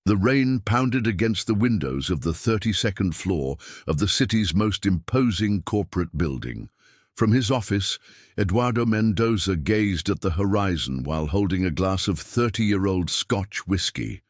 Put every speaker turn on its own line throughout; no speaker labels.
The rain pounded against the windows of the 32nd floor of the city's most imposing corporate building. From his office, Eduardo Mendoza gazed at the horizon while holding a glass of 30-year-old Scotch whiskey.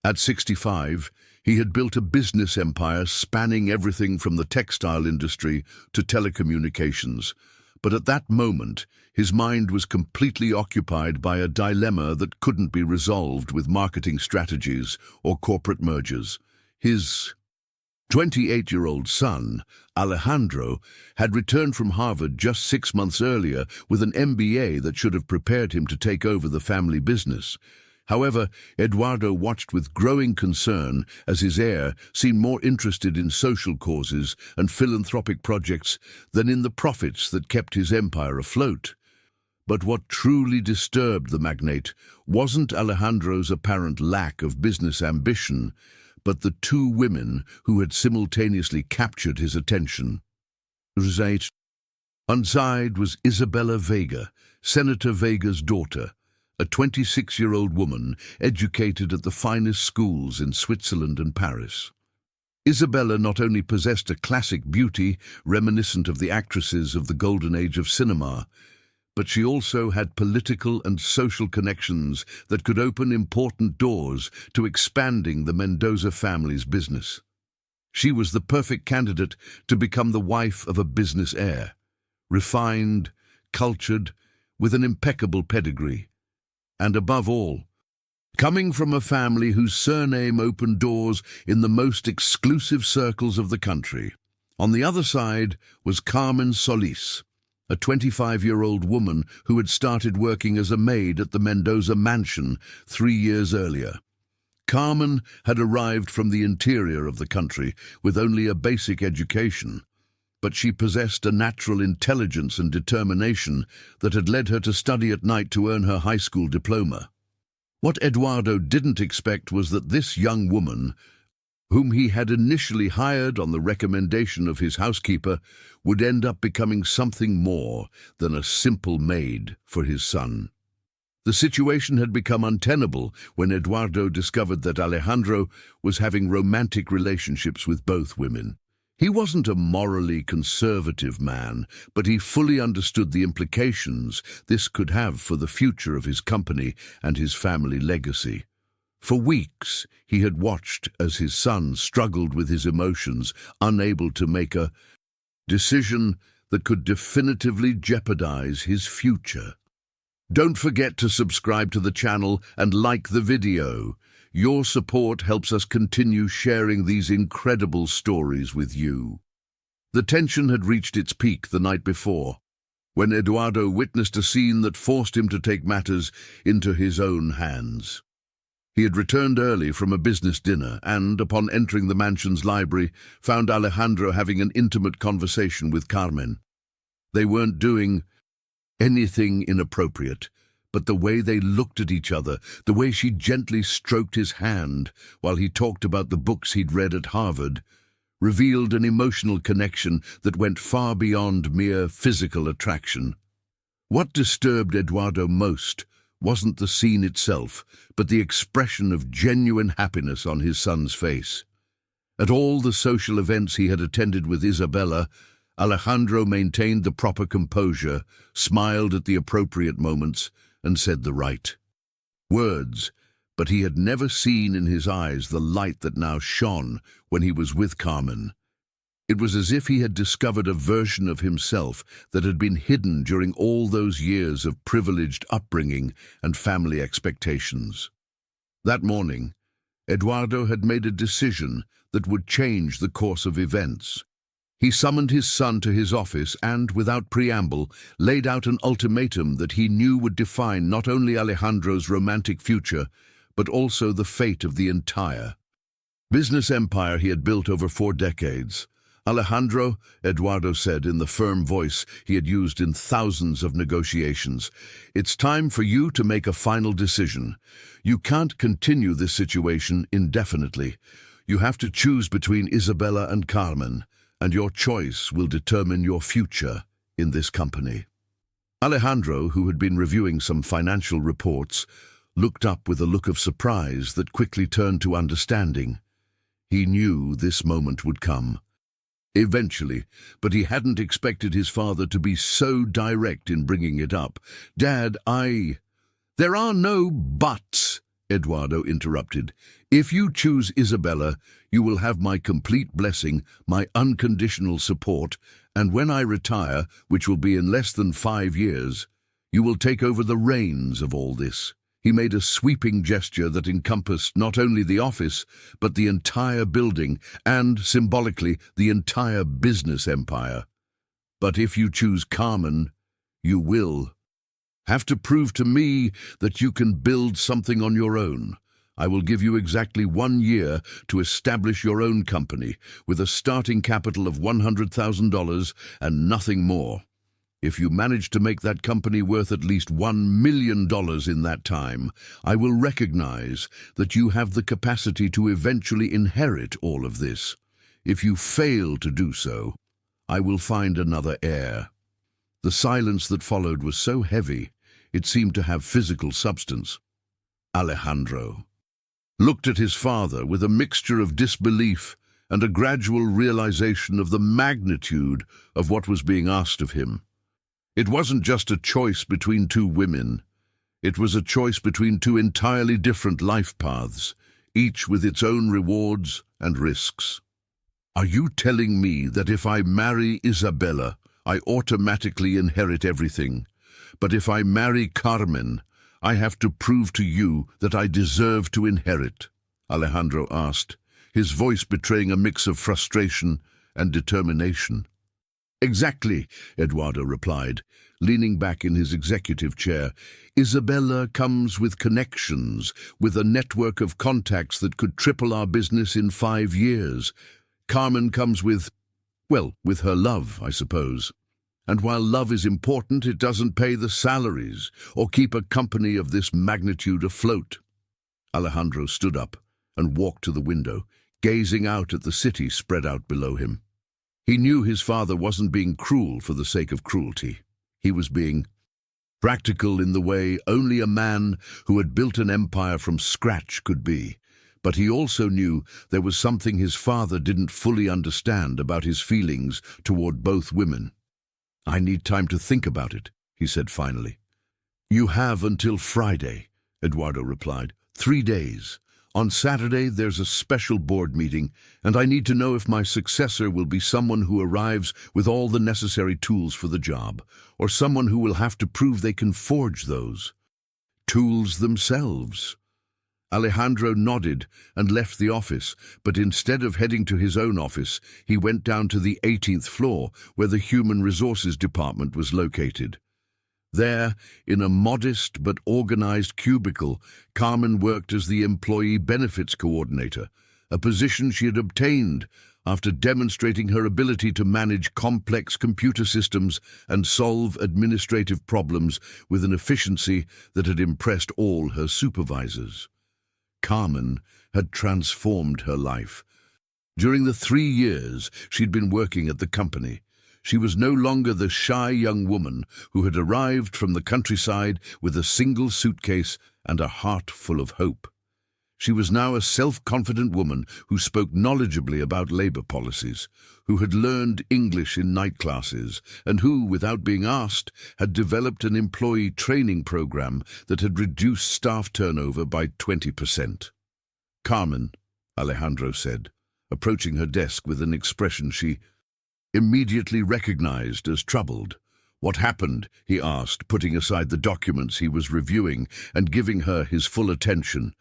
At 65, he had built a business empire spanning everything from the textile industry to telecommunications. But at that moment, his mind was completely occupied by a dilemma that couldn't be resolved with marketing strategies or corporate mergers. His 28-year-old son, Alejandro, had returned from Harvard just 6 months earlier with an MBA that should have prepared him to take over the family business. However, Eduardo watched with growing concern as his heir seemed more interested in social causes and philanthropic projects than in the profits that kept his empire afloat. But what truly disturbed the magnate wasn't Alejandro's apparent lack of business ambition, but the two women who had simultaneously captured his attention. On side was Isabella Vega, Senator Vega's daughter, a 26-year-old woman educated at the finest schools in Switzerland and Paris. Isabella not only possessed a classic beauty reminiscent of the actresses of the golden age of cinema, but she also had political and social connections that could open important doors to expanding the Mendoza family's business. She was the perfect candidate to become the wife of a business heir, refined, cultured, with an impeccable pedigree. And above all, coming from a family whose surname opened doors in the most exclusive circles of the country. On the other side was Carmen Solis, a 25-year-old woman who had started working as a maid at the Mendoza mansion 3 years earlier. Carmen had arrived from the interior of the country with only a basic education, but she possessed a natural intelligence and determination that had led her to study at night to earn her high school diploma. What Eduardo didn't expect was that this young woman, whom he had initially hired on the recommendation of his housekeeper, would end up becoming something more than a simple maid for his son. The situation had become untenable when Eduardo discovered that Alejandro was having romantic relationships with both women. He wasn't a morally conservative man, but he fully understood the implications this could have for the future of his company and his family legacy. For weeks, he had watched as his son struggled with his emotions, unable to make a decision that could definitively jeopardize his future. Don't forget to subscribe to the channel and like the video. Your support helps us continue sharing these incredible stories with you. The tension had reached its peak the night before, when Eduardo witnessed a scene that forced him to take matters into his own hands. He had returned early from a business dinner and, upon entering the mansion's library, found Alejandro having an intimate conversation with Carmen. They weren't doing anything inappropriate, but the way they looked at each other, the way she gently stroked his hand while he talked about the books he'd read at Harvard, revealed an emotional connection that went far beyond mere physical attraction. What disturbed Eduardo most wasn't the scene itself, but the expression of genuine happiness on his son's face. At all the social events he had attended with Isabella, Alejandro maintained the proper composure, smiled at the appropriate moments, and said the right words, but he had never seen in his eyes the light that now shone when he was with Carmen. It was as if he had discovered a version of himself that had been hidden during all those years of privileged upbringing and family expectations. That morning, Eduardo had made a decision that would change the course of events. He summoned his son to his office and, without preamble, laid out an ultimatum that he knew would define not only Alejandro's romantic future, but also the fate of the entire business empire he had built over 4 decades. Alejandro, Eduardo said in the firm voice he had used in thousands of negotiations, it's time for you to make a final decision. You can't continue this situation indefinitely. You have to choose between Isabella and Carmen, and your choice will determine your future in this company. Alejandro, who had been reviewing some financial reports, looked up with a look of surprise that quickly turned to understanding. He knew this moment would come. Eventually, but he hadn't expected his father to be so direct in bringing it up. "Dad, There are no buts," Eduardo interrupted. "If you choose Isabella, you will have my complete blessing, my unconditional support, and when I retire, which will be in less than 5 years, you will take over the reins of all this." He made a sweeping gesture that encompassed not only the office, but the entire building and, symbolically, the entire business empire. "But if you choose Carmen, you will have to prove to me that you can build something on your own. I will give you exactly 1 year to establish your own company with a starting capital of $100,000 and nothing more. If you manage to make that company worth at least $1 million in that time, I will recognize that you have the capacity to eventually inherit all of this. If you fail to do so, I will find another heir." The silence that followed was so heavy, it seemed to have physical substance. Alejandro looked at his father with a mixture of disbelief and a gradual realization of the magnitude of what was being asked of him. It wasn't just a choice between 2 women. It was a choice between 2 entirely different life paths, each with its own rewards and risks. "Are you telling me that if I marry Isabella, I automatically inherit everything? But if I marry Carmen, I have to prove to you that I deserve to inherit?" Alejandro asked, his voice betraying a mix of frustration and determination. "Exactly," Eduardo replied, leaning back in his executive chair. "Isabella comes with connections, with a network of contacts that could triple our business in 5 years. Carmen comes with her love, I suppose. And while love is important, it doesn't pay the salaries or keep a company of this magnitude afloat." Alejandro stood up and walked to the window, gazing out at the city spread out below him. He knew his father wasn't being cruel for the sake of cruelty. He was being practical in the way only a man who had built an empire from scratch could be. But he also knew there was something his father didn't fully understand about his feelings toward both women. "I need time to think about it," he said finally. "You have until Friday," Eduardo replied. 3 days. On Saturday there's a special board meeting, and I need to know if my successor will be someone who arrives with all the necessary tools for the job, or someone who will have to prove they can forge those tools themselves. Alejandro nodded and left the office, but instead of heading to his own office, he went down to the 18th floor, where the Human Resources Department was located. There, in a modest but organized cubicle, Carmen worked as the Employee Benefits Coordinator, a position she had obtained after demonstrating her ability to manage complex computer systems and solve administrative problems with an efficiency that had impressed all her supervisors. Carmen had transformed her life. During the 3 years she'd been working at the company, she was no longer the shy young woman who had arrived from the countryside with a single suitcase and a heart full of hope. She was now a self-confident woman who spoke knowledgeably about labor policies, who had learned English in night classes, and who, without being asked, had developed an employee training program that had reduced staff turnover by 20%. "Carmen," Alejandro said, approaching her desk with an expression she immediately recognized as troubled. "What happened?" he asked, putting aside the documents he was reviewing and giving her his full attention.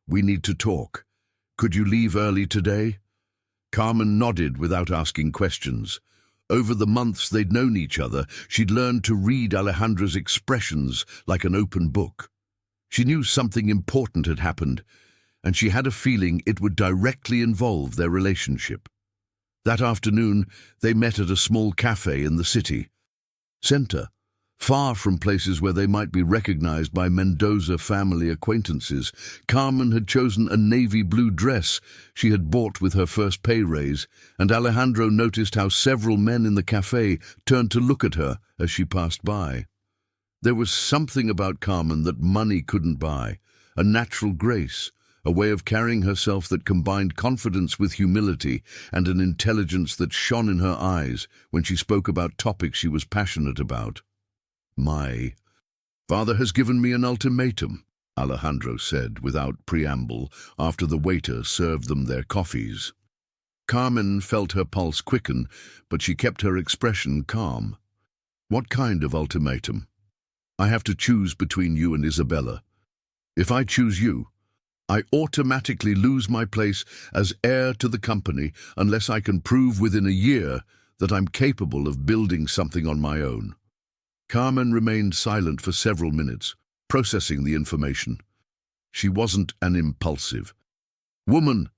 "We need to talk. Could you leave early today?" Carmen nodded without asking questions. Over the months they'd known each other, she'd learned to read Alejandro's expressions like an open book. She knew something important had happened, and she had a feeling it would directly involve their relationship. That afternoon, they met at a small cafe in the city center, far from places where they might be recognized by Mendoza family acquaintances. Carmen had chosen a navy blue dress she had bought with her first pay raise, and Alejandro noticed how several men in the cafe turned to look at her as she passed by. There was something about Carmen that money couldn't buy, a natural grace, a way of carrying herself that combined confidence with humility and an intelligence that shone in her eyes when she spoke about topics she was passionate about. "My father has given me an ultimatum," Alejandro said without preamble after the waiter served them their coffees. Carmen felt her pulse quicken, but she kept her expression calm. "What kind of ultimatum?" "I have to choose between you and Isabella. If I choose you, I automatically lose my place as heir to the company unless I can prove within a year that I'm capable of building something on my own." Carmen remained silent for several minutes, processing the information. She wasn't an impulsive woman.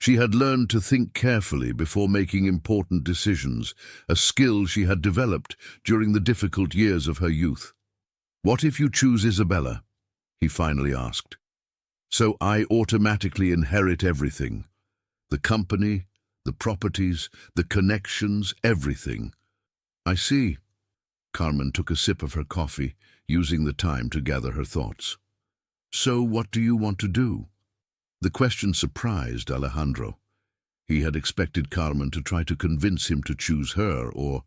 She had learned to think carefully before making important decisions, a skill she had developed during the difficult years of her youth. "What if you choose Isabella?" he finally asked. "So I automatically inherit everything. The company, the properties, the connections, everything." "I see." Carmen took a sip of her coffee, using the time to gather her thoughts. "So what do you want to do?" The question surprised Alejandro. He had expected Carmen to try to convince him to choose her or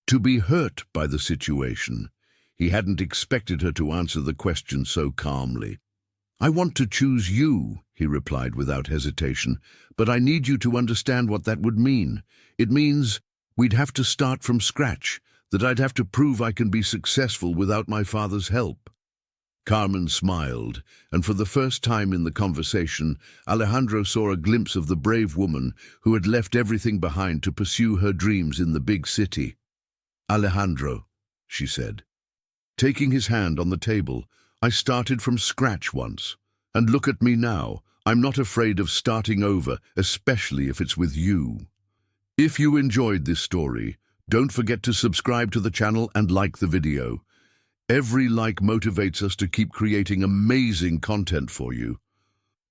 to be hurt by the situation. He hadn't expected her to answer the question so calmly. "I want to choose you," he replied without hesitation, "but I need you to understand what that would mean. It means we'd have to start from scratch, that I'd have to prove I can be successful without my father's help." Carmen smiled, and for the first time in the conversation, Alejandro saw a glimpse of the brave woman who had left everything behind to pursue her dreams in the big city. "Alejandro," she said, taking his hand on the table, "I started from scratch once. And look at me now. I'm not afraid of starting over, especially if it's with you." If you enjoyed this story, don't forget to subscribe to the channel and like the video. Every like motivates us to keep creating amazing content for you.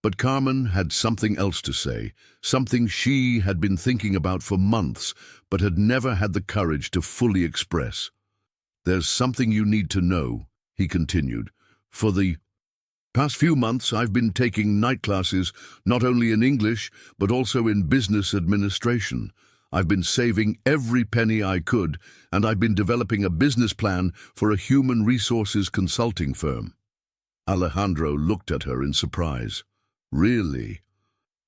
But Carmen had something else to say, something she had been thinking about for months, but had never had the courage to fully express. "There's something you need to know," he continued. "For the past few months, I've been taking night classes, not only in English, but also in business administration. I've been saving every penny I could, and I've been developing a business plan for a human resources consulting firm." Alejandro looked at her in surprise. "Really?"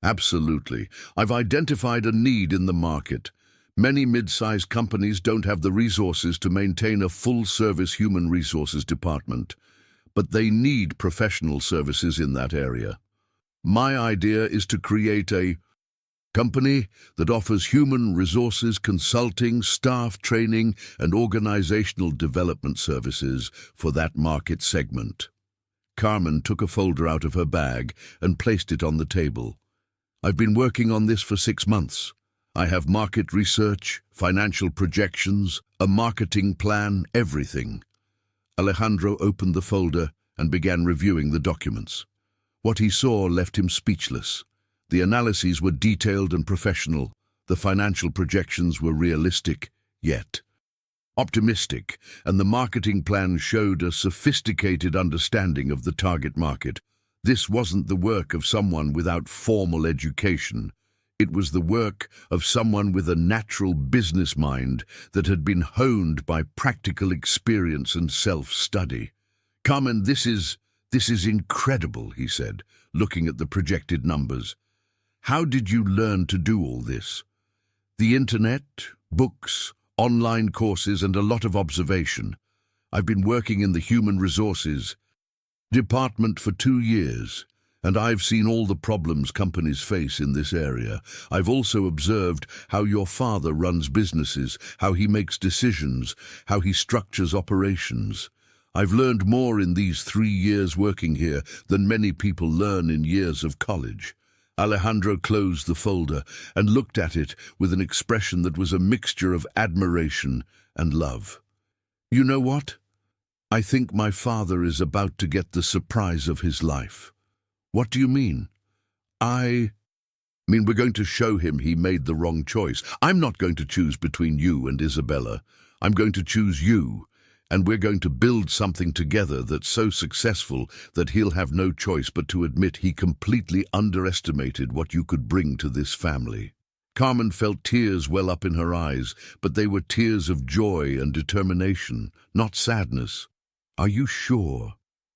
"Absolutely. I've identified a need in the market. Many mid-sized companies don't have the resources to maintain a full-service human resources department, but they need professional services in that area. My idea is to create a company that offers human resources consulting, staff training, and organizational development services for that market segment." Carmen took a folder out of her bag and placed it on the table. "I've been working on this for 6 months. I have market research, financial projections, a marketing plan, everything." Alejandro opened the folder and began reviewing the documents. What he saw left him speechless. The analyses were detailed and professional. The financial projections were realistic, yet optimistic, and the marketing plan showed a sophisticated understanding of the target market. This wasn't the work of someone without formal education. It was the work of someone with a natural business mind that had been honed by practical experience and self-study. "Carmen, this is incredible," he said, looking at the projected numbers. "How did you learn to do all this?" "The internet, books, online courses, and a lot of observation. I've been working in the human resources department for 2 years, and I've seen all the problems companies face in this area. I've also observed how your father runs businesses, how he makes decisions, how he structures operations. I've learned more in these 3 years working here than many people learn in years of college." Alejandro closed the folder and looked at it with an expression that was a mixture of admiration and love. "You know what? I think my father is about to get the surprise of his life." "What do you mean?" I mean, we're going to show him he made the wrong choice. I'm not going to choose between you and Isabella. I'm going to choose you, And we're going to build something together that's so successful that he'll have no choice but to admit he completely underestimated what you could bring to this family. Carmen felt tears well up in her eyes, but they were tears of joy and determination, not sadness. Are you sure?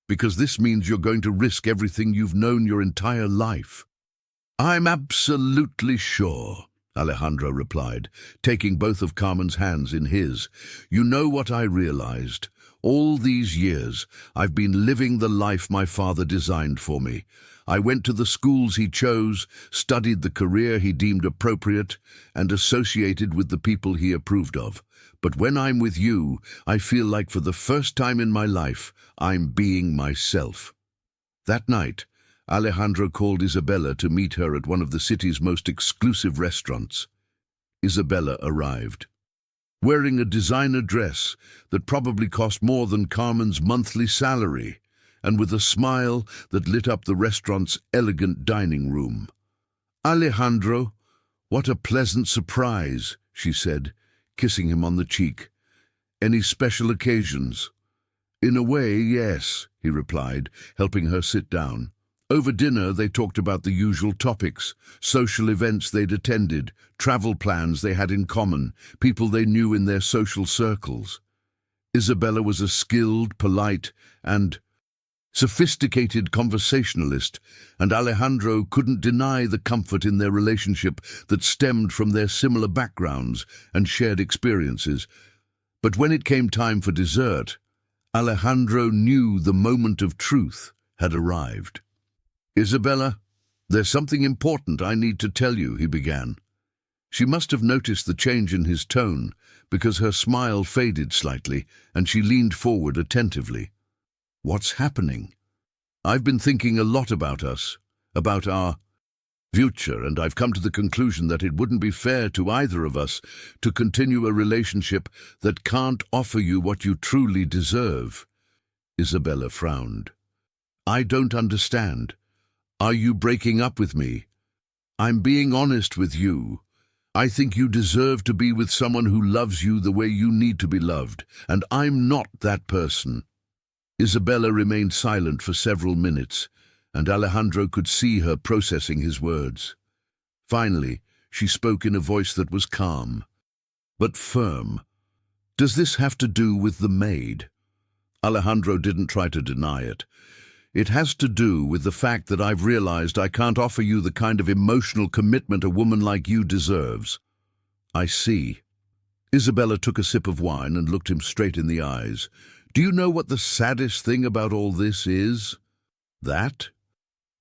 Because this means you're going to risk everything you've known your entire life. I'm absolutely sure, Alejandro replied, taking both of Carmen's hands in his. You know what I realized? All these years, I've been living the life my father designed for me. I went to the schools he chose, studied the career he deemed appropriate, and associated with the people he approved of. But when I'm with you, I feel like for the first time in my life, I'm being myself. That night, Alejandro called Isabella to meet her at one of the city's most exclusive restaurants. Isabella arrived, wearing a designer dress that probably cost more than Carmen's monthly salary, and with a smile that lit up the restaurant's elegant dining room. "Alejandro, what a pleasant surprise," she said, kissing him on the cheek. "Any special occasions?" "In a way, yes," he replied, helping her sit down. Over dinner, they talked about the usual topics: social events they'd attended, travel plans they had in common, people they knew in their social circles. Isabella was a skilled, polite, and sophisticated conversationalist, and Alejandro couldn't deny the comfort in their relationship that stemmed from their similar backgrounds and shared experiences. But when it came time for dessert, Alejandro knew the moment of truth had arrived. "Isabella, there's something important I need to tell you," he began. She must have noticed the change in his tone, because her smile faded slightly, and she leaned forward attentively. "What's happening?" "I've been thinking a lot about us, about our future, and I've come to the conclusion that it wouldn't be fair to either of us to continue a relationship that can't offer you what you truly deserve." Isabella frowned. "I don't understand. Are you breaking up with me?" "I'm being honest with you. I think you deserve to be with someone who loves you the way you need to be loved, and I'm not that person." Isabella remained silent for several minutes, and Alejandro could see her processing his words. Finally, she spoke in a voice that was calm, but firm. "Does this have to do with the maid?" Alejandro didn't try to deny it. "It has to do with the fact that I've realized I can't offer you the kind of emotional commitment a woman like you deserves." "I see." Isabella took a sip of wine and looked him straight in the eyes. "Do you know what the saddest thing about all this is? That?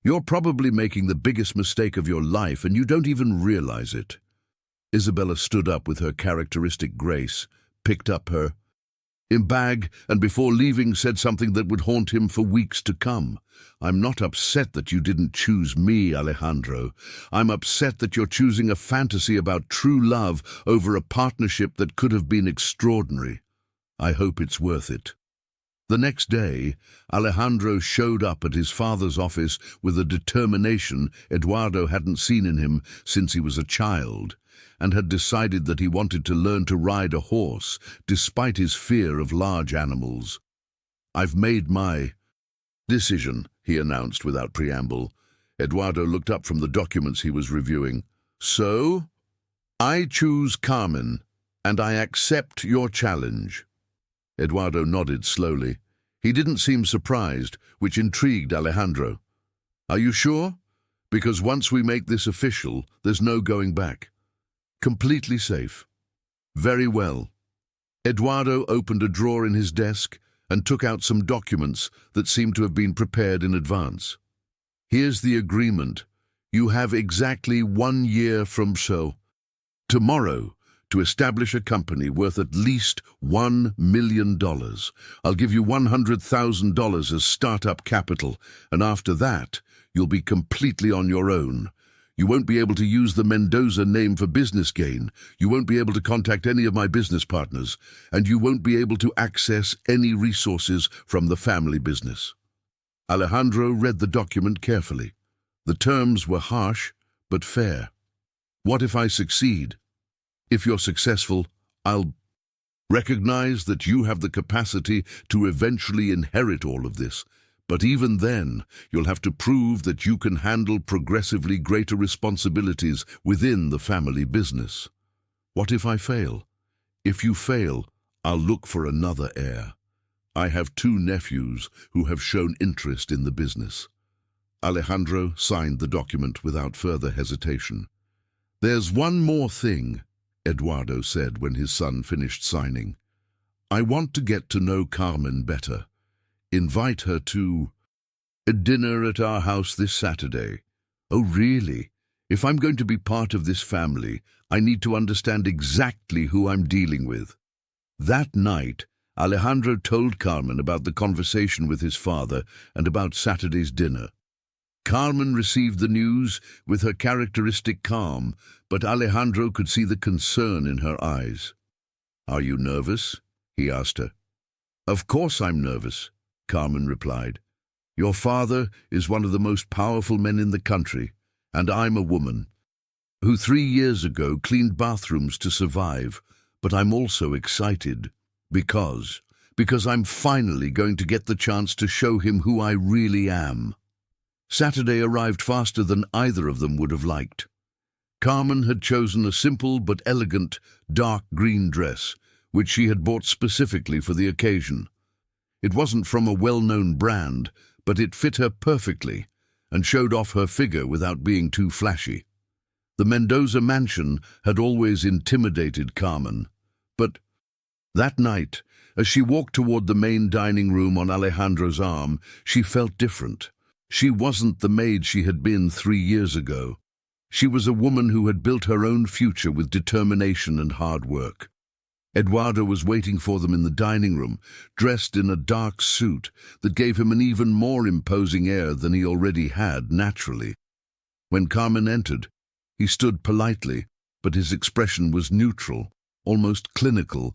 You're probably making the biggest mistake of your life, and you don't even realize it." Isabella stood up with her characteristic grace, picked up her bag, and before leaving said something that would haunt him for weeks to come. "I'm not upset that you didn't choose me, Alejandro. I'm upset that you're choosing a fantasy about true love over a partnership that could have been extraordinary. I hope it's worth it." The next day, Alejandro showed up at his father's office with a determination Eduardo hadn't seen in him since he was a child, and had decided that he wanted to learn to ride a horse, despite his fear of large animals. "I've made my decision," he announced without preamble. Eduardo looked up from the documents he was reviewing. "So, I choose Carmen, and I accept your challenge." Eduardo nodded slowly. He didn't seem surprised, which intrigued Alejandro. "Are you sure? Because once we make this official, there's no going back." "Completely safe." "Very well." Eduardo opened a drawer in his desk and took out some documents that seemed to have been prepared in advance. "Here's the agreement. You have exactly 1 year from tomorrow to establish a company worth at least $1 million. I'll give you $100,000 as startup capital, and after that, you'll be completely on your own. You won't be able to use the Mendoza name for business gain, you won't be able to contact any of my business partners, and you won't be able to access any resources from the family business." Alejandro read the document carefully. The terms were harsh, but fair. "What if I succeed?" "If you're successful, I'll Recognize that you have the capacity to eventually inherit all of this, but even then, you'll have to prove that you can handle progressively greater responsibilities within the family business. What if I fail? If you fail, I'll look for another heir. I have 2 nephews who have shown interest in the business. Alejandro signed the document without further hesitation. There's one more thing, Eduardo said when his son finished signing. I want to get to know Carmen better. Invite her to a dinner at our house this Saturday. Oh, really? If I'm going to be part of this family, I need to understand exactly who I'm dealing with. That night, Alejandro told Carmen about the conversation with his father and about Saturday's dinner. Carmen received the news with her characteristic calm, but Alejandro could see the concern in her eyes. Are you nervous? He asked her. Of course I'm nervous, Carmen replied. Your father is one of the most powerful men in the country, and I'm a woman who 3 years ago cleaned bathrooms to survive, but I'm also excited because I'm finally going to get the chance to show him who I really am. Saturday arrived faster than either of them would have liked. Carmen had chosen a simple but elegant dark green dress, which she had bought specifically for the occasion. It wasn't from a well-known brand, but it fit her perfectly and showed off her figure without being too flashy. The Mendoza mansion had always intimidated Carmen, but that night, as she walked toward the main dining room on Alejandro's arm, she felt different. She wasn't the maid she had been 3 years ago. She was a woman who had built her own future with determination and hard work. Eduardo was waiting for them in the dining room, dressed in a dark suit that gave him an even more imposing air than he already had naturally. When Carmen entered, he stood politely, but his expression was neutral, almost clinical,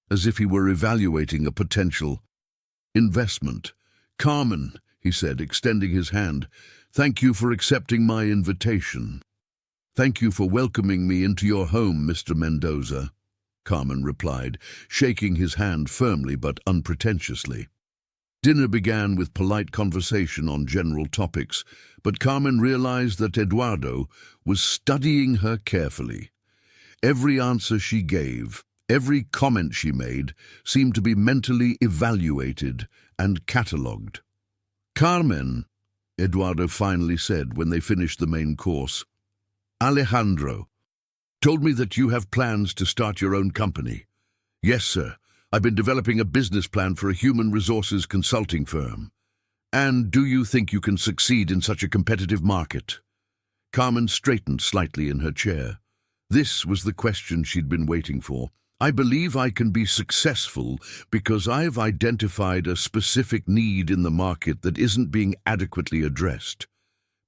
as if he were evaluating a potential investment. Carmen, he said, extending his hand, thank you for accepting my invitation. Thank you for welcoming me into your home, Mr. Mendoza, Carmen replied, shaking his hand firmly but unpretentiously. Dinner began with polite conversation on general topics, but Carmen realized that Eduardo was studying her carefully. Every answer she gave, every comment she made, seemed to be mentally evaluated and catalogued. Carmen, Eduardo finally said when they finished the main course, Alejandro told me that you have plans to start your own company. Yes, sir. I've been developing a business plan for a human resources consulting firm. And do you think you can succeed in such a competitive market? Carmen straightened slightly in her chair. This was the question she'd been waiting for. I believe I can be successful because I've identified a specific need in the market that isn't being adequately addressed.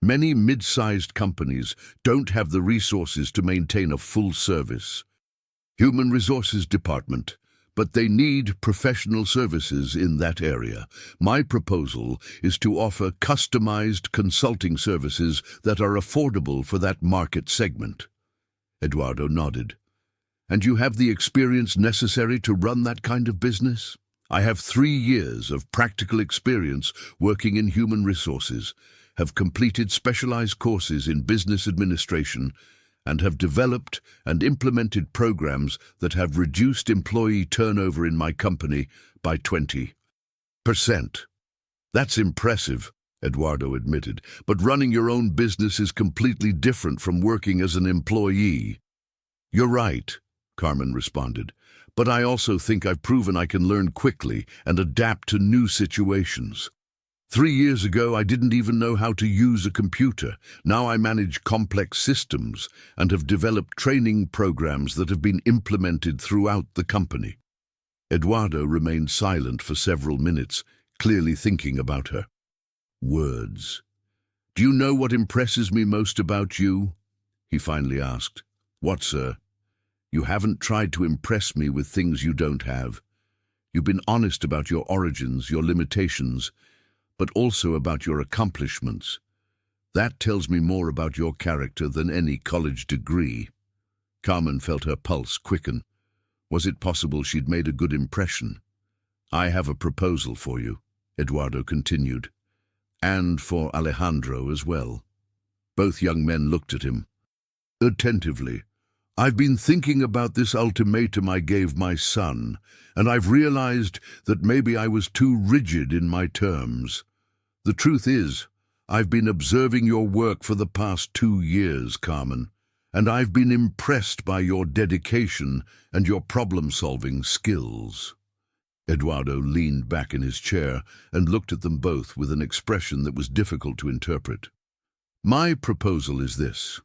Many mid-sized companies don't have the resources to maintain a full service human resources department, but they need professional services in that area. My proposal is to offer customized consulting services that are affordable for that market segment. Eduardo nodded. And you have the experience necessary to run that kind of business? I have 3 years of practical experience working in human resources, have completed specialized courses in business administration, and have developed and implemented programs that have reduced employee turnover in my company by 20%. That's impressive, Eduardo admitted, but running your own business is completely different from working as an employee. You're right, Carmen responded, but I also think I've proven I can learn quickly and adapt to new situations. 3 years ago, I didn't even know how to use a computer. Now I manage complex systems and have developed training programs that have been implemented throughout the company. Eduardo remained silent for several minutes, clearly thinking about her. Words. Do you know what impresses me most about you? He finally asked. What, sir? You haven't tried to impress me with things you don't have. You've been honest about your origins, your limitations, but also about your accomplishments. That tells me more about your character than any college degree. Carmen felt her pulse quicken. Was it possible she'd made a good impression? "I have a proposal for you," Eduardo continued, "and for Alejandro as well." Both young men looked at him attentively. "I've been thinking about this ultimatum I gave my son, and I've realized that maybe I was too rigid in my terms. The truth is, I've been observing your work for the past 2 years, Carmen, and I've been impressed by your dedication and your problem-solving skills." Eduardo leaned back in his chair and looked at them both with an expression that was difficult to interpret. "My proposal is this.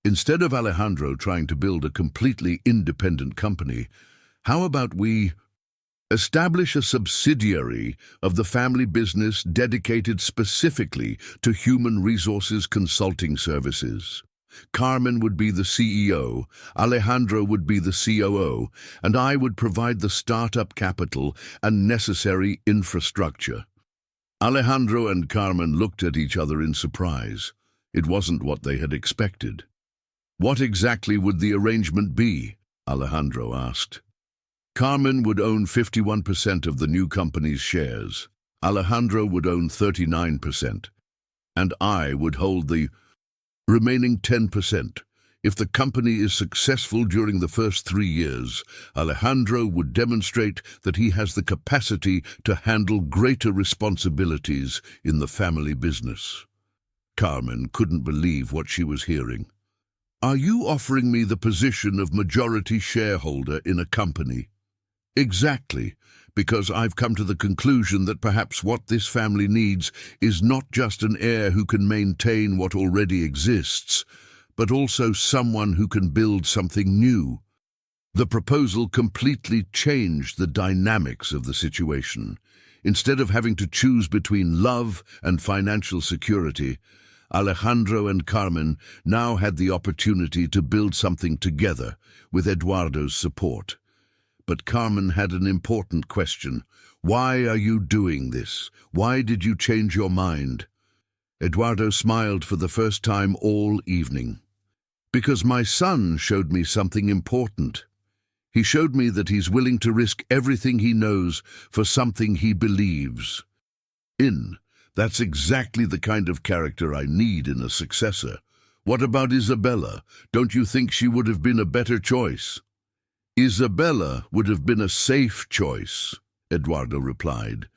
Instead of Alejandro trying to build a completely independent company, how about we establish a subsidiary of the family business dedicated specifically to human resources consulting services? Carmen would be the CEO, Alejandro would be the COO, and I would provide the startup capital and necessary infrastructure." Alejandro and Carmen looked at each other in surprise. It wasn't what they had expected. "What exactly would the arrangement be?" Alejandro asked. "Carmen would own 51% of the new company's shares. Alejandro would own 39%, and I would hold the remaining 10%. If the company is successful during the first 3 years, Alejandro would demonstrate that he has the capacity to handle greater responsibilities in the family business." Carmen couldn't believe what she was hearing. "Are you offering me the position of majority shareholder in a company?" "Exactly, because I've come to the conclusion that perhaps what this family needs is not just an heir who can maintain what already exists, but also someone who can build something new." The proposal completely changed the dynamics of the situation. Instead of having to choose between love and financial security, Alejandro and Carmen now had the opportunity to build something together with Eduardo's support. But Carmen had an important question. "Why are you doing this? Why did you change your mind?" Eduardo smiled for the first time all evening. "Because my son showed me something important. He showed me that he's willing to risk everything he knows for something he believes in. That's exactly the kind of character I need in a successor. What about Isabella? Don't you think she would have been a better choice?" "Isabella would have been a safe choice," Eduardo replied.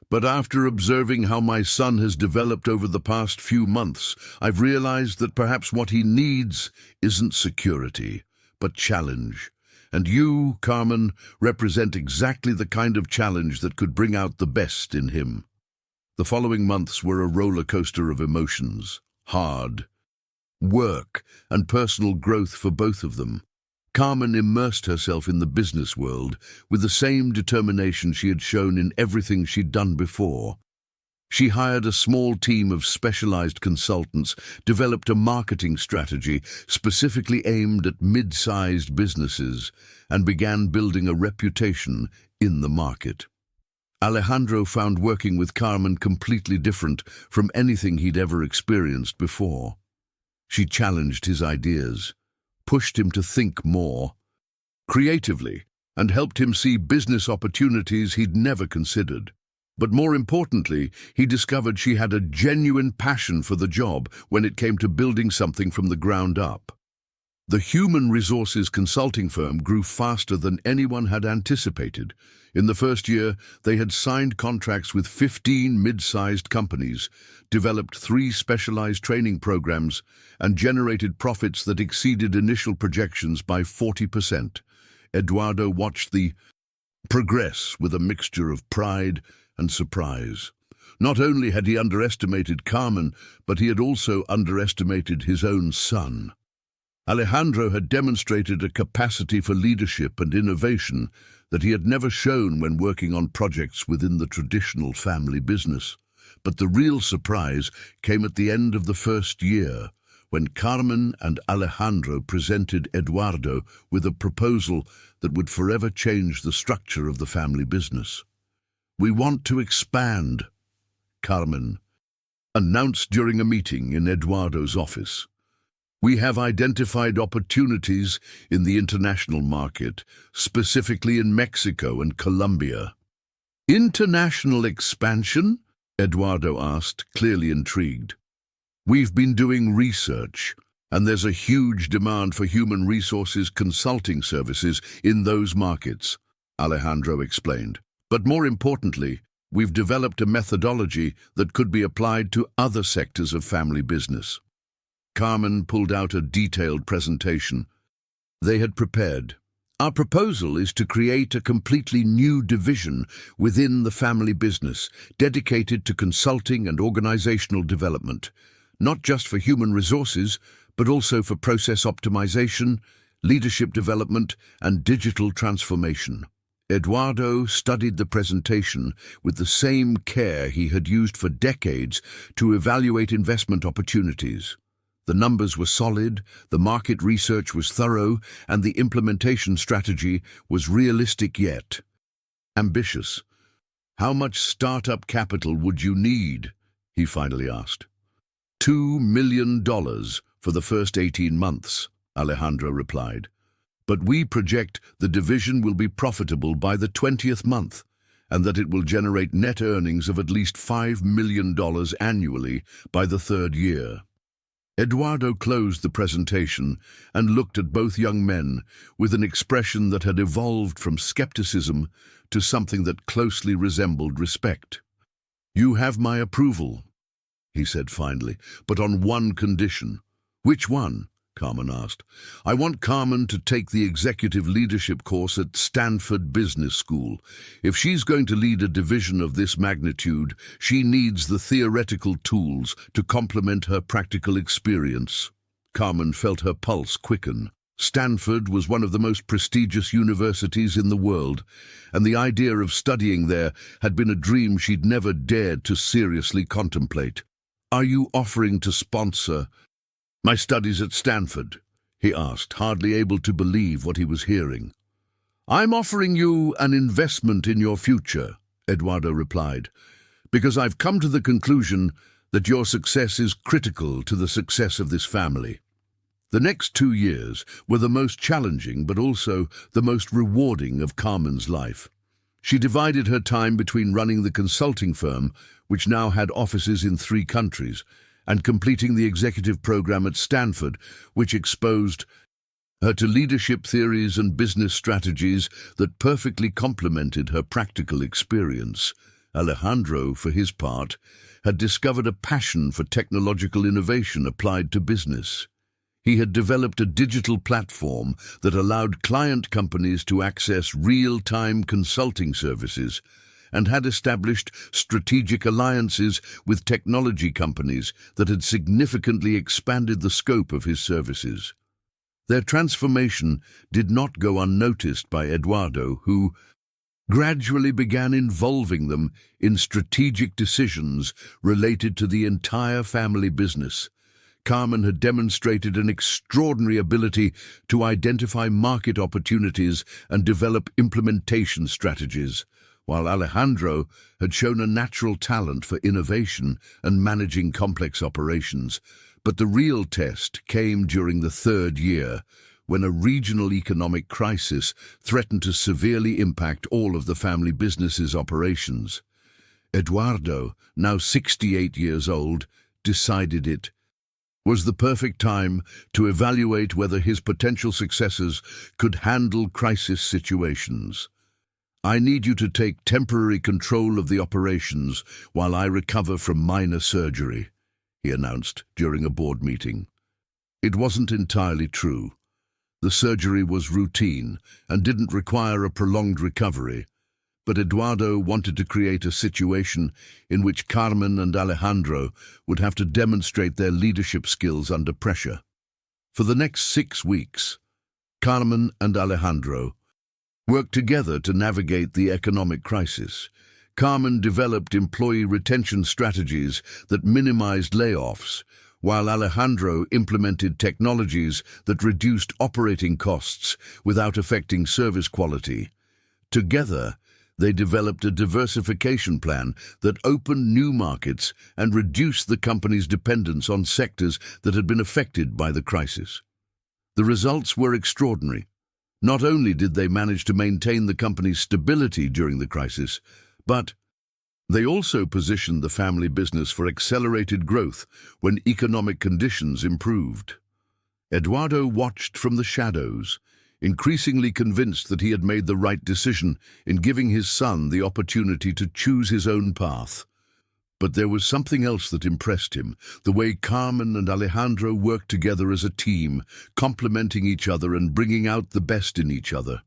"But after observing how my son has developed over the past few months, I've realized that perhaps what he needs isn't security, but challenge. And you, Carmen, represent exactly the kind of challenge that could bring out the best in him." The following months were a roller coaster of emotions, hard work and personal growth for both of them. Carmen immersed herself in the business world with the same determination she had shown in everything she'd done before. She hired a small team of specialized consultants, developed a marketing strategy specifically aimed at mid-sized businesses, and began building a reputation in the market. Alejandro found working with Carmen completely different from anything he'd ever experienced before. She challenged his ideas, pushed him to think more creatively, and helped him see business opportunities he'd never considered. But more importantly, he discovered she had a genuine passion for the job when it came to building something from the ground up. The human resources consulting firm grew faster than anyone had anticipated. In the first year, they had signed contracts with 15 mid-sized companies, developed 3 specialized training programs, and generated profits that exceeded initial projections by 40%. Eduardo watched the progress with a mixture of pride and surprise. Not only had he underestimated Carmen, but he had also underestimated his own son. Alejandro had demonstrated a capacity for leadership and innovation that he had never shown when working on projects within the traditional family business. But the real surprise came at the end of the first year, when Carmen and Alejandro presented Eduardo with a proposal that would forever change the structure of the family business. "We want to expand," Carmen announced during a meeting in Eduardo's office. We have identified opportunities in the international market, specifically in Mexico and Colombia. International expansion? Eduardo asked, clearly intrigued. We've been doing research, and there's a huge demand for human resources consulting services in those markets, Alejandro explained. But more importantly, we've developed a methodology that could be applied to other sectors of family business. Carmen pulled out a detailed presentation they had prepared. Our proposal is to create a completely new division within the family business, dedicated to consulting and organizational development, not just for human resources, but also for process optimization, leadership development, and digital transformation. Eduardo studied the presentation with the same care he had used for decades to evaluate investment opportunities. The numbers were solid, the market research was thorough, and the implementation strategy was realistic yet ambitious. How much startup capital would you need? He finally asked. $2 million for the first 18 months, Alejandro replied. But we project the division will be profitable by the 20th month, and that it will generate net earnings of at least $5 million annually by the third year. Eduardo closed the presentation and looked at both young men with an expression that had evolved from skepticism to something that closely resembled respect. You have my approval, he said finally, but on one condition. Which one? Carmen asked. I want Carmen to take the executive leadership course at Stanford Business School. If she's going to lead a division of this magnitude, she needs the theoretical tools to complement her practical experience. Carmen felt her pulse quicken. Stanford was one of the most prestigious universities in the world, and the idea of studying there had been a dream she'd never dared to seriously contemplate. Are you offering to sponsor my studies at Stanford? He asked, hardly able to believe what he was hearing. I'm offering you an investment in your future, Eduardo replied, because I've come to the conclusion that your success is critical to the success of this family. The next 2 years were the most challenging but also the most rewarding of Carmen's life. She divided her time between running the consulting firm, which now had offices in 3 countries, and completing the executive program at Stanford, which exposed her to leadership theories and business strategies that perfectly complemented her practical experience. Alejandro, for his part, had discovered a passion for technological innovation applied to business. He had developed a digital platform that allowed client companies to access real-time consulting services, and had established strategic alliances with technology companies that had significantly expanded the scope of his services. Their transformation did not go unnoticed by Eduardo, who gradually began involving them in strategic decisions related to the entire family business. Carmen had demonstrated an extraordinary ability to identify market opportunities and develop implementation strategies, while Alejandro had shown a natural talent for innovation and managing complex operations. But the real test came during the 3rd year, when a regional economic crisis threatened to severely impact all of the family business's operations. Eduardo, now 68 years old, decided it was the perfect time to evaluate whether his potential successors could handle crisis situations. I need you to take temporary control of the operations while I recover from minor surgery, he announced during a board meeting. It wasn't entirely true. The surgery was routine and didn't require a prolonged recovery, but Eduardo wanted to create a situation in which Carmen and Alejandro would have to demonstrate their leadership skills under pressure. For the next 6 weeks, Carmen and Alejandro worked together to navigate the economic crisis. Carmen developed employee retention strategies that minimized layoffs, while Alejandro implemented technologies that reduced operating costs without affecting service quality. Together, They developed a diversification plan that opened new markets and reduced the company's dependence on sectors that had been affected by the crisis. The results were extraordinary. Not only did they manage to maintain the company's stability during the crisis, but they also positioned the family business for accelerated growth when economic conditions improved. Eduardo watched from the shadows, increasingly convinced that he had made the right decision in giving his son the opportunity to choose his own path. But there was something else that impressed him, the way Carmen and Alejandro worked together as a team, complementing each other and bringing out the best in each other.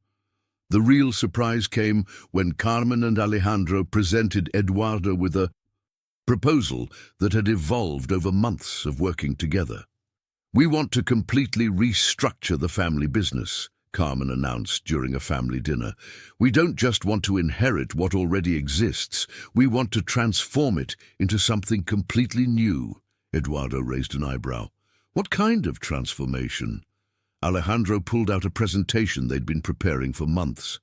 The real surprise came when Carmen and Alejandro presented Eduardo with a proposal that had evolved over months of working together. "We want to completely restructure the family business," Carmen announced during a family dinner. "We don't just want to inherit what already exists, we want to transform it into something completely new." Eduardo raised an eyebrow. "What kind of transformation?" Alejandro pulled out a presentation they'd been preparing for months.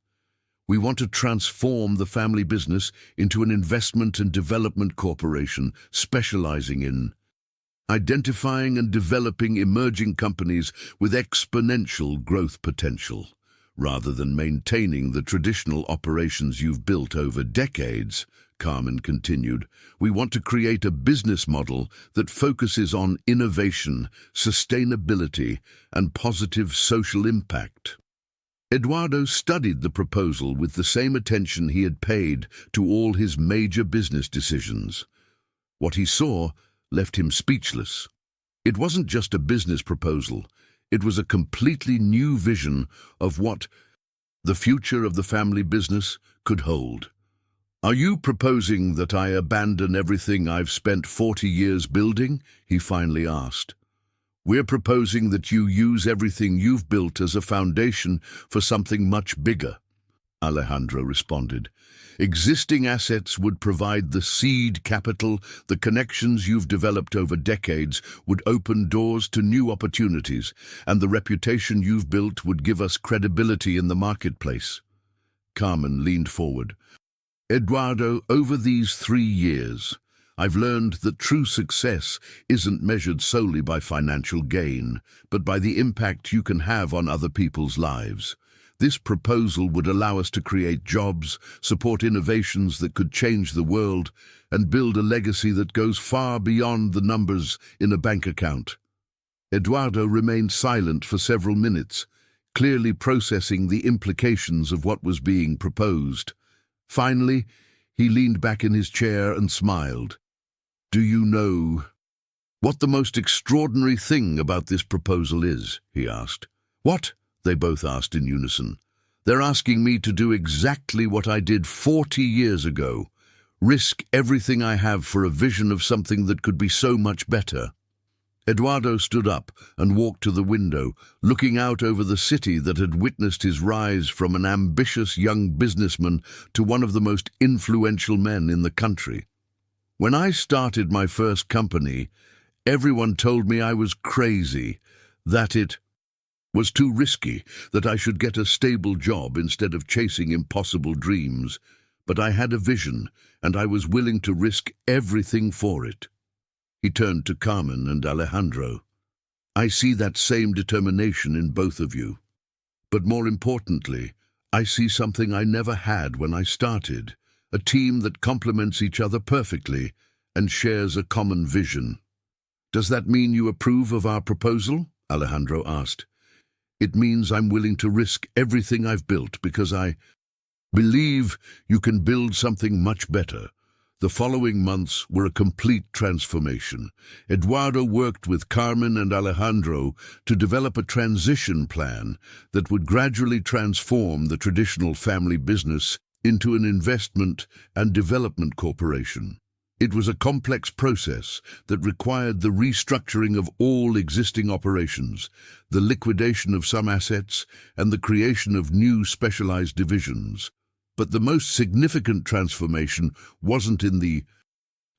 "We want to transform the family business into an investment and development corporation specializing in identifying and developing emerging companies with exponential growth potential. Rather than maintaining the traditional operations you've built over decades," Carmen continued, "we want to create a business model that focuses on innovation, sustainability, and positive social impact." Eduardo studied the proposal with the same attention he had paid to all his major business decisions. What he saw left him speechless. It wasn't just a business proposal, it was a completely new vision of what the future of the family business could hold. "Are you proposing that I abandon everything I've spent 40 years building?" he finally asked. "We're proposing that you use everything you've built as a foundation for something much bigger," Alejandro responded. "Existing assets would provide the seed capital, the connections you've developed over decades would open doors to new opportunities, and the reputation you've built would give us credibility in the marketplace." Carmen leaned forward. "Eduardo, over these 3 years, I've learned that true success isn't measured solely by financial gain, but by the impact you can have on other people's lives. This proposal would allow us to create jobs, support innovations that could change the world, and build a legacy that goes far beyond the numbers in a bank account." Eduardo remained silent for several minutes, clearly processing the implications of what was being proposed. Finally, he leaned back in his chair and smiled. "Do you know what the most extraordinary thing about this proposal is?" he asked. "What?" they both asked in unison. "They're asking me to do exactly what I did 40 years ago, risk everything I have for a vision of something that could be so much better." Eduardo stood up and walked to the window, looking out over the city that had witnessed his rise from an ambitious young businessman to one of the most influential men in the country. "When I started my first company, everyone told me I was crazy, that it was too risky, that I should get a stable job instead of chasing impossible dreams. But I had a vision, and I was willing to risk everything for it." He turned to Carmen and Alejandro. "I see that same determination in both of you. But more importantly, I see something I never had when I started, a team that complements each other perfectly and shares a common vision." "Does that mean you approve of our proposal?" Alejandro asked. "It means I'm willing to risk everything I've built because I believe you can build something much better." The following months were a complete transformation. Eduardo worked with Carmen and Alejandro to develop a transition plan that would gradually transform the traditional family business into an investment and development corporation. It was a complex process that required the restructuring of all existing operations, the liquidation of some assets, and the creation of new specialized divisions. But the most significant transformation wasn't in the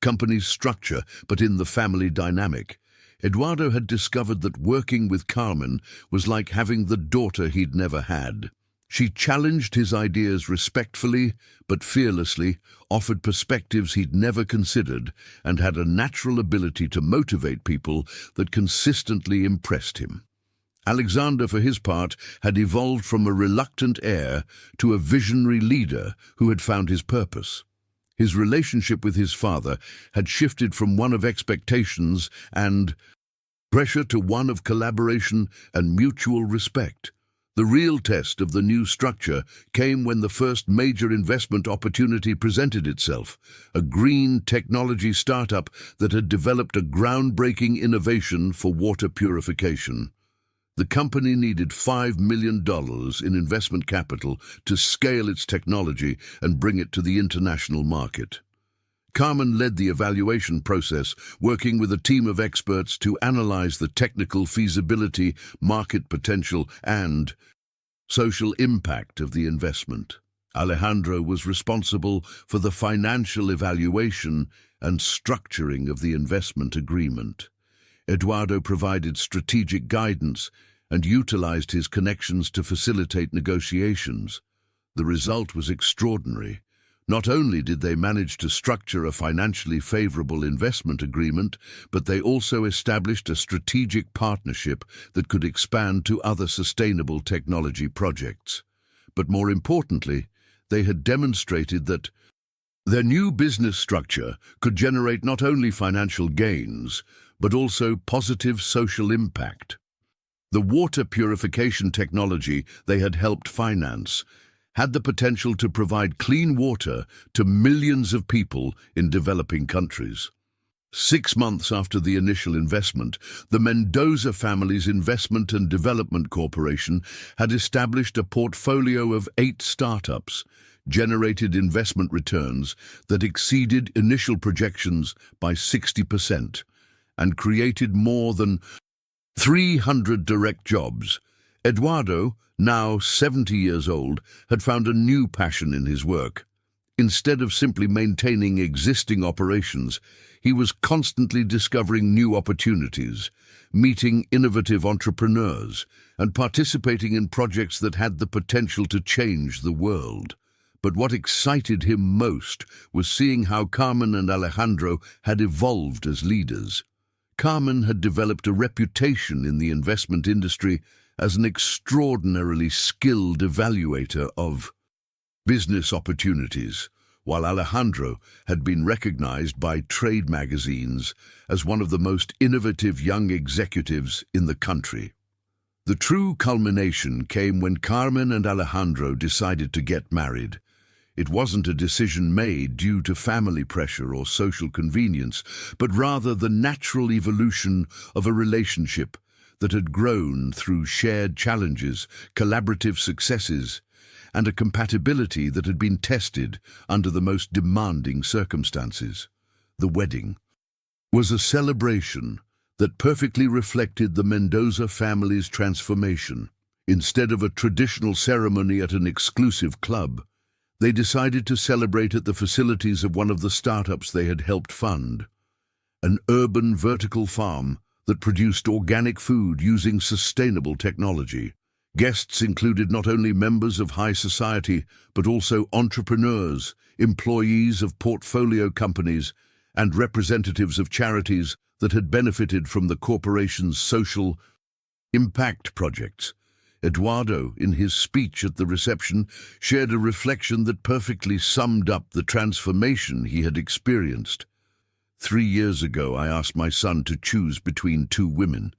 company's structure, but in the family dynamic. Eduardo had discovered that working with Carmen was like having the daughter he'd never had. She challenged his ideas respectfully but fearlessly, offered perspectives he'd never considered, and had a natural ability to motivate people that consistently impressed him. Alexander, for his part, had evolved from a reluctant heir to a visionary leader who had found his purpose. His relationship with his father had shifted from one of expectations and pressure to one of collaboration and mutual respect. The real test of the new structure came when the first major investment opportunity presented itself, a green technology startup that had developed a groundbreaking innovation for water purification. The company needed $5 million in investment capital to scale its technology and bring it to the international market. Carmen led the evaluation process, working with a team of experts to analyze the technical feasibility, market potential, and social impact of the investment. Alejandro was responsible for the financial evaluation and structuring of the investment agreement. Eduardo provided strategic guidance and utilized his connections to facilitate negotiations. The result was extraordinary. Not only did they manage to structure a financially favorable investment agreement, but they also established a strategic partnership that could expand to other sustainable technology projects. But more importantly, they had demonstrated that their new business structure could generate not only financial gains, but also positive social impact. The water purification technology they had helped finance had the potential to provide clean water to millions of people in developing countries. 6 months after the initial investment, the Mendoza family's Investment and Development Corporation had established a portfolio of 8 startups, generated investment returns that exceeded initial projections by 60%, and created more than 300 direct jobs. Eduardo, now 70 years old, had found a new passion in his work. Instead of simply maintaining existing operations, he was constantly discovering new opportunities, meeting innovative entrepreneurs, and participating in projects that had the potential to change the world. But what excited him most was seeing how Carmen and Alejandro had evolved as leaders. Carmen had developed a reputation in the investment industry as an extraordinarily skilled evaluator of business opportunities, while Alejandro had been recognized by trade magazines as one of the most innovative young executives in the country. The true culmination came when Carmen and Alejandro decided to get married. It wasn't a decision made due to family pressure or social convenience, but rather the natural evolution of a relationship that had grown through shared challenges, collaborative successes, and a compatibility that had been tested under the most demanding circumstances. The wedding was a celebration that perfectly reflected the Mendoza family's transformation. Instead of a traditional ceremony at an exclusive club, they decided to celebrate at the facilities of one of the startups they had helped fund, an urban vertical farm that produced organic food using sustainable technology. Guests included not only members of high society, but also entrepreneurs, employees of portfolio companies, and representatives of charities that had benefited from the corporation's social impact projects. Eduardo, in his speech at the reception, shared a reflection that perfectly summed up the transformation he had experienced. 3 years ago, I asked my son to choose between 2 women.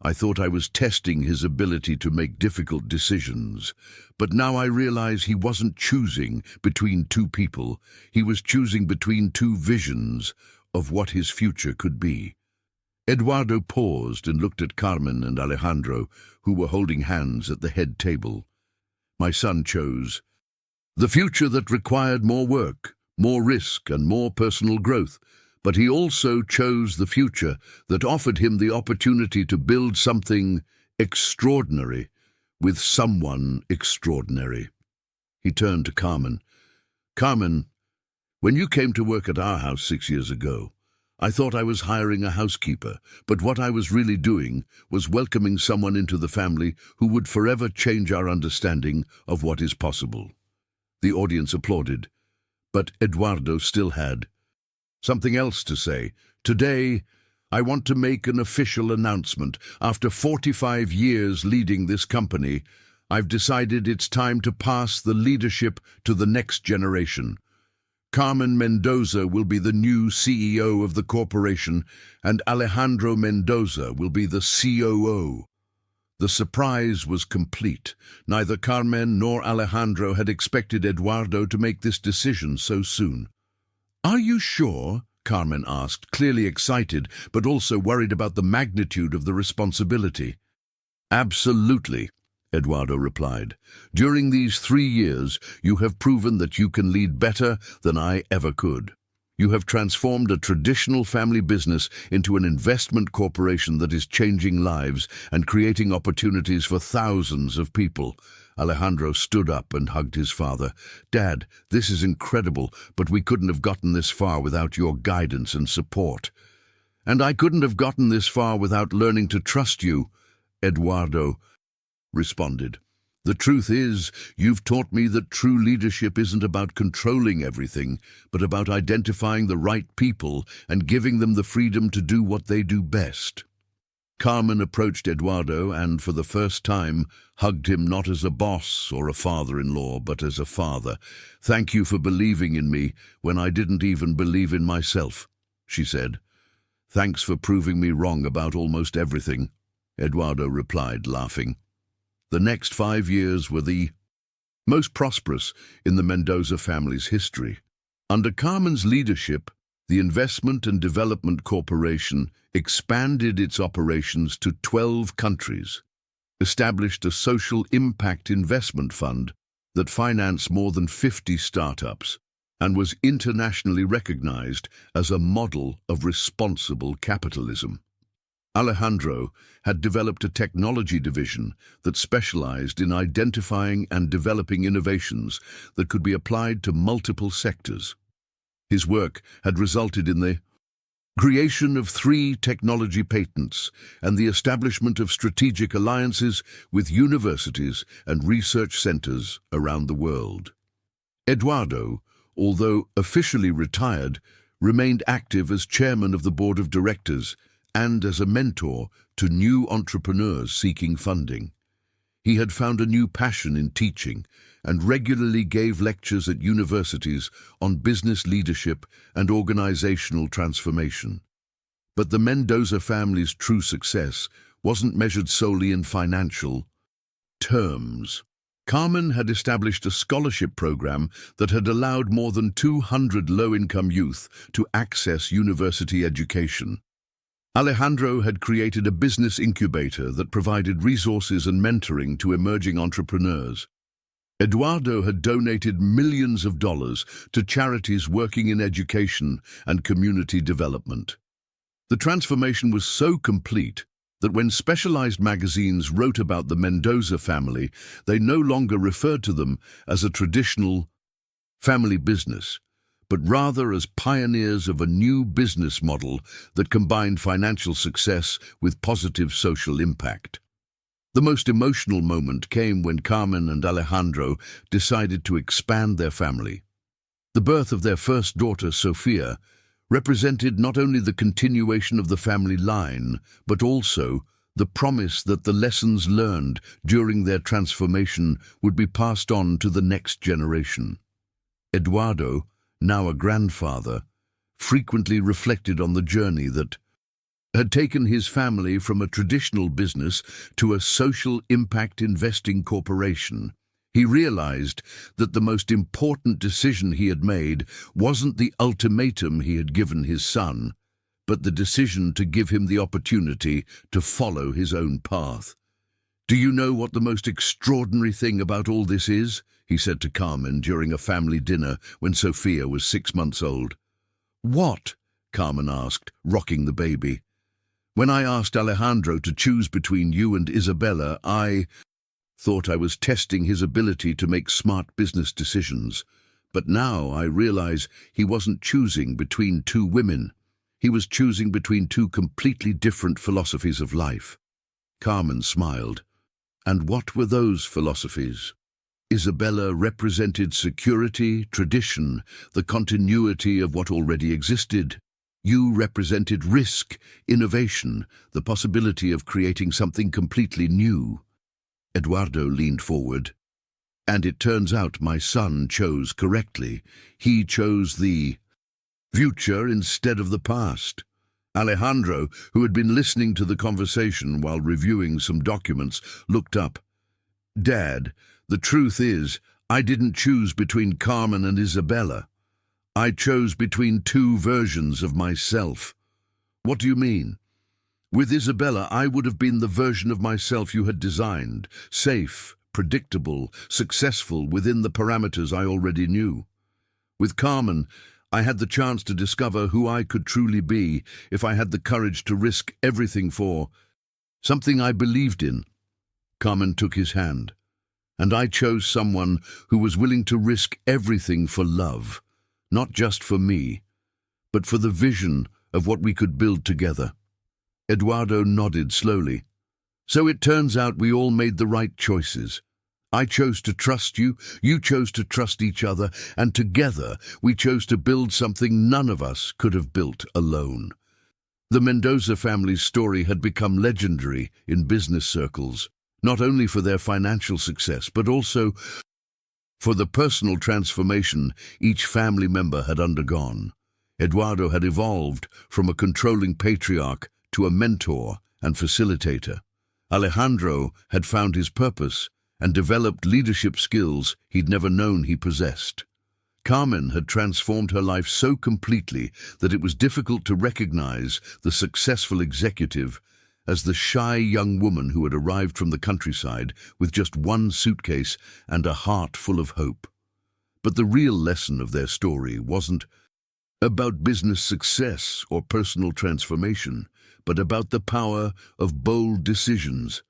I thought I was testing his ability to make difficult decisions, but now I realize he wasn't choosing between 2 people. He was choosing between 2 visions of what his future could be. Eduardo paused and looked at Carmen and Alejandro, who were holding hands at the head table. My son chose the future that required more work, more risk, and more personal growth, but he also chose the future that offered him the opportunity to build something extraordinary with someone extraordinary. He turned to Carmen. Carmen, when you came to work at our house 6 years ago, I thought I was hiring a housekeeper, but what I was really doing was welcoming someone into the family who would forever change our understanding of what is possible." The audience applauded, but Eduardo still had something else to say. "Today, I want to make an official announcement. After 45 years leading this company, I've decided it's time to pass the leadership to the next generation. Carmen Mendoza will be the new CEO of the corporation, and Alejandro Mendoza will be the COO. The surprise was complete. Neither Carmen nor Alejandro had expected Eduardo to make this decision so soon. "Are you sure?" Carmen asked, clearly excited, but also worried about the magnitude of the responsibility. "Absolutely," Eduardo replied. "During these 3 years, you have proven that you can lead better than I ever could. You have transformed a traditional family business into an investment corporation that is changing lives and creating opportunities for thousands of people." Alejandro stood up and hugged his father. "Dad, this is incredible, but we couldn't have gotten this far without your guidance and support." "And I couldn't have gotten this far without learning to trust you," Eduardo responded. "The truth is, you've taught me that true leadership isn't about controlling everything, but about identifying the right people and giving them the freedom to do what they do best." Carmen approached Eduardo and, for the first time, hugged him not as a boss or a father-in-law, but as a father. "Thank you for believing in me when I didn't even believe in myself," she said. "Thanks for proving me wrong about almost everything," Eduardo replied, laughing. The next 5 years were the most prosperous in the Mendoza family's history. Under Carmen's leadership, the Investment and Development Corporation expanded its operations to 12 countries, established a social impact investment fund that financed more than 50 startups, and was internationally recognized as a model of responsible capitalism. Alejandro had developed a technology division that specialized in identifying and developing innovations that could be applied to multiple sectors. His work had resulted in the creation of 3 technology patents and the establishment of strategic alliances with universities and research centers around the world. Eduardo, although officially retired, remained active as chairman of the board of directors and as a mentor to new entrepreneurs seeking funding. He had found a new passion in teaching and regularly gave lectures at universities on business leadership and organizational transformation. But the Mendoza family's true success wasn't measured solely in financial terms. Carmen had established a scholarship program that had allowed more than 200 low-income youth to access university education. Alejandro had created a business incubator that provided resources and mentoring to emerging entrepreneurs. Eduardo had donated millions of dollars to charities working in education and community development. The transformation was so complete that when specialized magazines wrote about the Mendoza family, they no longer referred to them as a traditional family business, but rather as pioneers of a new business model that combined financial success with positive social impact. The most emotional moment came when Carmen and Alejandro decided to expand their family. The birth of their first daughter, Sofia, represented not only the continuation of the family line, but also the promise that the lessons learned during their transformation would be passed on to the next generation. Eduardo, now a grandfather, frequently reflected on the journey that had taken his family from a traditional business to a social impact investing corporation. He realized that the most important decision he had made wasn't the ultimatum he had given his son, but the decision to give him the opportunity to follow his own path. "Do you know what the most extraordinary thing about all this is?" he said to Carmen during a family dinner when Sofia was 6 months old. "What?" Carmen asked, rocking the baby. "When I asked Alejandro to choose between you and Isabella, I thought I was testing his ability to make smart business decisions. But now I realize he wasn't choosing between 2 women. He was choosing between two completely different philosophies of life. Carmen smiled. And what were those philosophies? Isabella represented security, tradition, the continuity of what already existed. You represented risk, innovation, the possibility of creating something completely new. Eduardo leaned forward. And it turns out my son chose correctly. He chose the future instead of the past. Alejandro, who had been listening to the conversation while reviewing some documents, looked up. Dad, the truth is, I didn't choose between Carmen and Isabella. I chose between two versions of myself. What do you mean? With Isabella, I would have been the version of myself you had designed, safe, predictable, successful within the parameters I already knew. With Carmen, I had the chance to discover who I could truly be if I had the courage to risk everything for something I believed in. Carmen took his hand, and I chose someone who was willing to risk everything for love, not just for me, but for the vision of what we could build together. Eduardo nodded slowly. So it turns out we all made the right choices. I chose to trust you, you chose to trust each other, and together we chose to build something none of us could have built alone. The Mendoza family's story had become legendary in business circles, not only for their financial success, but also for the personal transformation each family member had undergone. Eduardo had evolved from a controlling patriarch to a mentor and facilitator. Alejandro had found his purpose and developed leadership skills he'd never known he possessed. Carmen had transformed her life so completely that it was difficult to recognize the successful executive as the shy young woman who had arrived from the countryside with just one suitcase and a heart full of hope. But the real lesson of their story wasn't about business success or personal transformation, but about the power of bold decisions.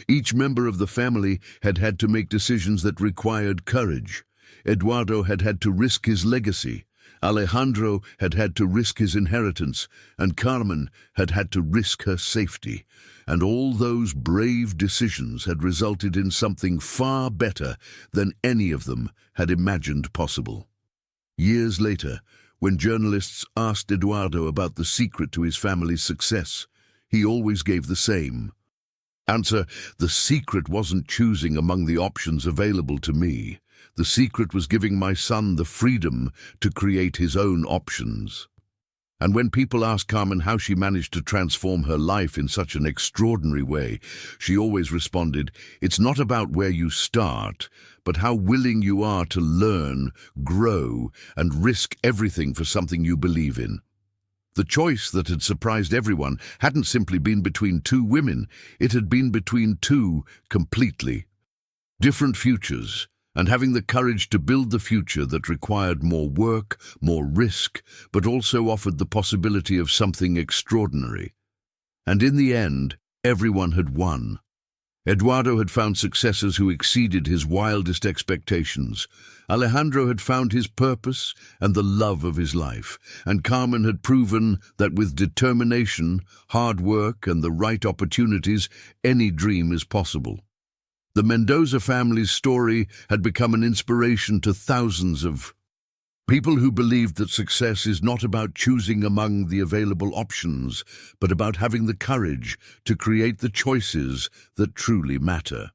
Each member of the family had had to make decisions that required courage. Eduardo had had to risk his legacy, Alejandro had had to risk his inheritance, and Carmen had had to risk her safety. And all those brave decisions had resulted in something far better than any of them had imagined possible. Years later, when journalists asked Eduardo about the secret to his family's success, he always gave the same answer. The secret wasn't choosing among the options available to me. The secret was giving my son the freedom to create his own options. And when people asked Carmen how she managed to transform her life in such an extraordinary way, she always responded, "It's not about where you start, but how willing you are to learn, grow, and risk everything for something you believe in." The choice that had surprised everyone hadn't simply been between two women, it had been between two completely different futures, and having the courage to build the future that required more work, more risk, but also offered the possibility of something extraordinary. And in the end, everyone had won. Eduardo had found successors who exceeded his wildest expectations. Alejandro had found his purpose and the love of his life, and Carmen had proven that with determination, hard work, and the right opportunities, any dream is possible. The Mendoza family's story had become an inspiration to thousands of people who believed that success is not about choosing among the available options, but about having the courage to create the choices that truly matter.